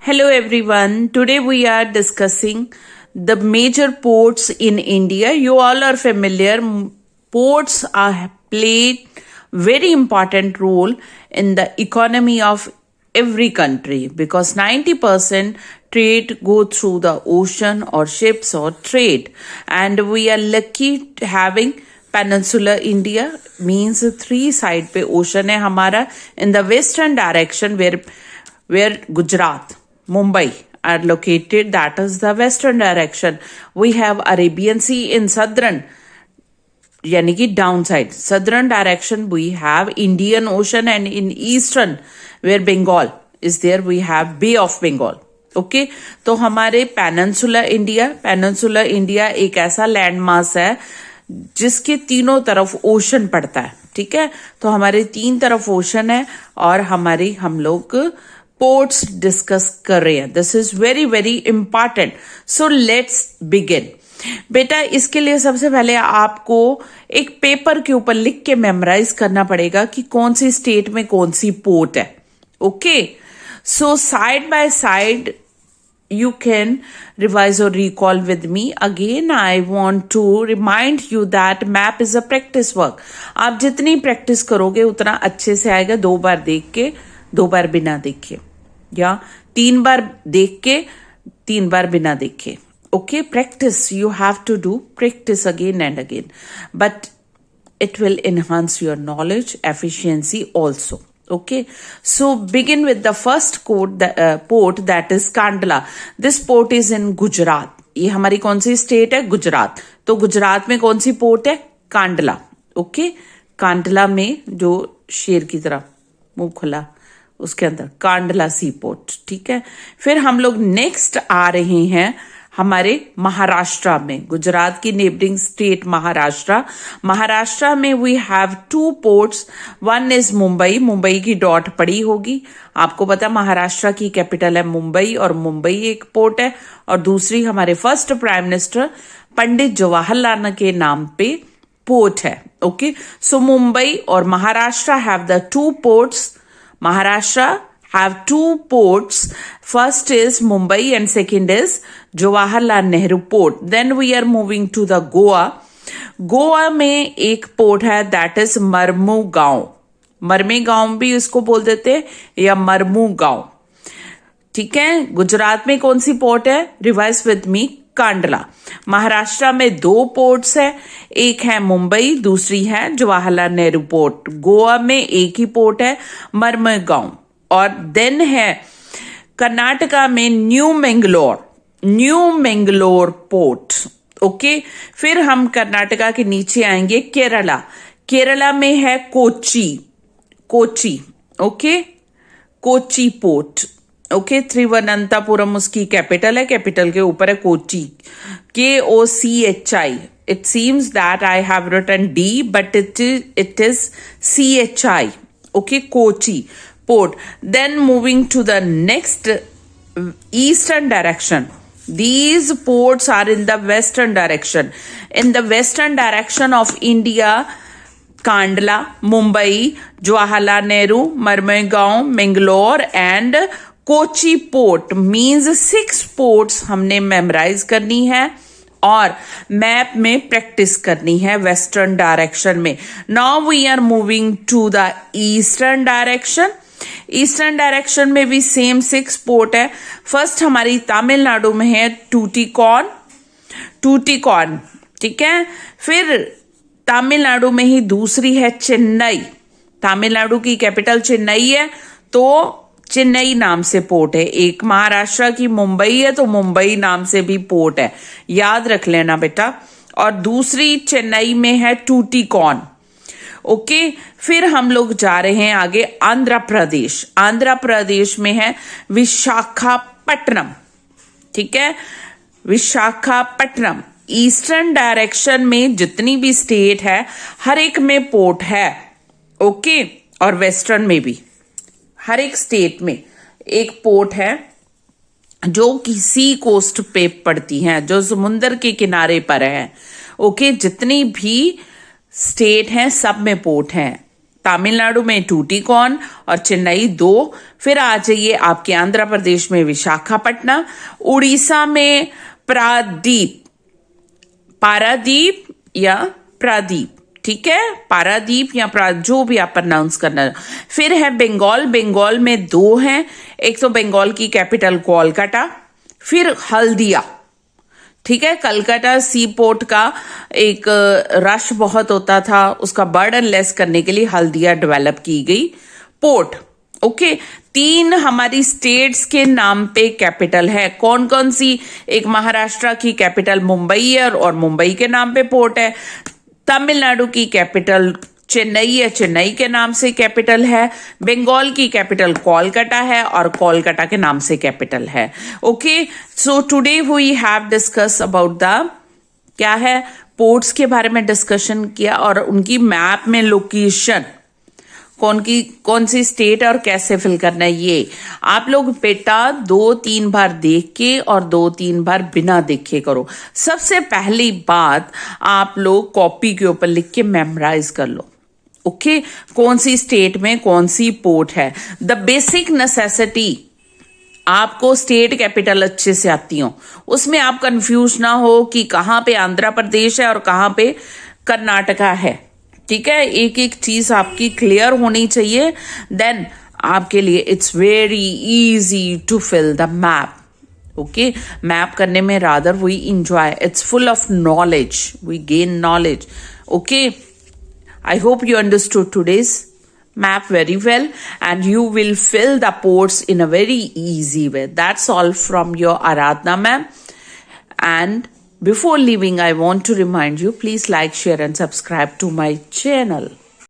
Hello everyone. Today we are discussing the major ports in India. You all are familiar. Ports are played very important role in the economy of every country because 90% trade go through the ocean or ships or trade, and we are lucky having Peninsular India means three side पे ocean है हमारा. In the western direction where Gujarat, Mumbai are located, that is the western direction. We have Arabian Sea in southern, यानी कि downside. Southern direction we have Indian Ocean, and in eastern where Bengal is there we have Bay of Bengal. Okay तो हमारे peninsular India एक ऐसा land mass है जिसके तीनों तरफ ओशन पड़ता है. ठीक है, तो हमारे तीन तरफ ओशन है और हम लोग पोर्ट्स डिस्कस कर रहे हैं. This is very very important. So let's begin. बेटा इसके लिए सबसे पहले आपको एक पेपर के ऊपर लिख के मेमोराइज करना पड़ेगा कि कौन सी स्टेट में कौन सी पोर्ट है. Okay, so side by side you can revise or recall with me. Again, I want to remind you that map is a practice work. आप जितनी प्रैक्टिस करोगे उतना अच्छे से आएगा. 2 बार देख के, 2 बार बिना देखे, या 3 बार देख के, 3 बार बिना देखे. Okay, practice. You have to do practice again and again. But it will enhance your knowledge, efficiency also. Okay, so begin with the first port, that is Kandla. This port is in Gujarat. ये हमारी कौन सी state है? गुजरात. तो गुजरात में कौन सी port है? Kandla. Okay, Kandla में जो शेर की तरह मुंह खुला उसके अंदर कांडला सी पोर्ट. ठीक है, फिर हम लोग नेक्स्ट आ रहे हैं हमारे महाराष्ट्र में. गुजरात की नेबरिंग स्टेट महाराष्ट्र में we have 2 ports. One is Mumbai की डॉट पड़ी होगी. आपको पता महाराष्ट्र की कैपिटल है मुंबई और मुंबई एक पोर्ट है. और दूसरी हमारे first prime minister Pandit Jawaharlal के नाम पे पोर्ट है. ओके, सो मुंबई और Maharashtra have the 2 ports. Maharashtra have 2 ports. First is Mumbai and second is Jawaharlal Nehru Port. Then we are moving to the Goa. Goa में एक पोर्ट है that is मरमेगांव भी इसको बोल देते हैं या मरमुगांव. ठीक है, गुजरात में कौन सी पोर्ट है? Revise with me. Kandla. Maharashtra में 2 पोर्ट्स है, एक है मुंबई, दूसरी है जवाहरलाल नेहरू पोर्ट. गोवा में एक ही पोर्ट है मरमेगांव. और देन है कर्नाटका में न्यू मैंगलोर पोर्ट. ओके, फिर हम कर्नाटका के नीचे आएंगे केरला में है Kochi. Okay, Kochi port. Okay, Thiruvananthapuram उसकी कैपिटल है. कैपिटल के ऊपर है Kochi. KOCHI. It seems that I have written D but it is CHI. Okay, Kochi port. Then moving to the next eastern direction. These ports are in the western direction. In the western direction of India, Kandla, Mumbai, Jawaharlal Nehru, Marmagaon, Mangalore and Kochi port means 6 ports हमने memorize करनी है और map में practice करनी है western direction में. Now we are moving to the eastern direction. Eastern direction में भी सेम 6 पोर्ट है. फर्स्ट हमारी तमिलनाडु में है टूटिकॉन. ठीक है, फिर तमिलनाडु में ही दूसरी है चेन्नई. तमिलनाडु की कैपिटल चेन्नई है तो चेन्नई नाम से पोर्ट है. एक महाराष्ट्र की मुंबई है तो मुंबई नाम से भी पोर्ट है, याद रख लेना बेटा. और दूसरी चेन्नई में है टूटिकॉन. ओके, फिर हम लोग जा रहे हैं आगे आंध्र प्रदेश में है विशाखापट्टनम. ठीक है, विशाखापट्टनम. ईस्टर्न डायरेक्शन में जितनी भी स्टेट है हर एक में पोर्ट है. ओके, और वेस्टर्न में भी हर एक स्टेट में एक पोर्ट है जो कि सी कोस्ट पे पड़ती हैं, जो समुंदर के किनारे पर है. ओके, जितनी भी स्टेट हैं सब में पोर्ट हैं. तमिलनाडु में टूटिकोन और चेन्नई 2। फिर आ जाइए आपके आंध्र प्रदेश में विशाखापट्टनम, उड़ीसा में पारादीप या प्रादीप, ठीक है, पारादीप या जो भी आप प्रोनाउंस करना। फिर है बंगाल में 2 हैं, एक तो बंगाल की कैपिटल कोलकाता, फिर हल्दिया, ठीक है, कलकत्ता सी पोर्ट का एक रश बहुत होता था, उसका बर्डन लेस करने के लिए हल्दिया डेवलप की गई पोर्ट। ओके, 3 हमारी स्टेट्स के नाम पे कैपिटल है। कौन कौन सी? एक महाराष्ट्र की कैपिटल मुंबई है और मुंबई के नाम पे पोर्ट है। तमिलनाडु की कैपिटल चेन्नई है, चेन्नई के नाम से कैपिटल है। बंगाल की कैपिटल कोलकाता है और कोलकाता के नाम से कैपिटल है। Okay, so today we have discuss about the क्या है, पोर्ट्स के बारे में डिस्कशन किया और उनकी मैप में लोकेशन कौन सी स्टेट और कैसे फिल करना है, ये आप लोग बेटा 2-3 बार देख के और 2-3 बार बिना देखे करो। सबसे पहली बात, आप लोग कॉपी के ऊपर लिख के मेमोराइज कर लो। ओके, कौन सी स्टेट में कौन सी पोर्ट है। द बेसिक नेसेसिटी, आपको स्टेट कैपिटल अच्छे से आती हो, उसमें आप कंफ्यूज ना हो कि कहाँ पे आंध्र प्रदेश है और कहाँ पे कर्नाटका है, ठीक है, एक एक चीज आपकी क्लियर होनी चाहिए। देन आपके लिए it's very easy to fill the map. Okay, map करने में rather we enjoy, it's full of knowledge, we gain knowledge. Okay, I hope you understood today's map very well and you will fill the ports in a very easy way. That's all from your Aradhna ma'am. And before leaving, I want to remind you, please like, share and subscribe to my channel.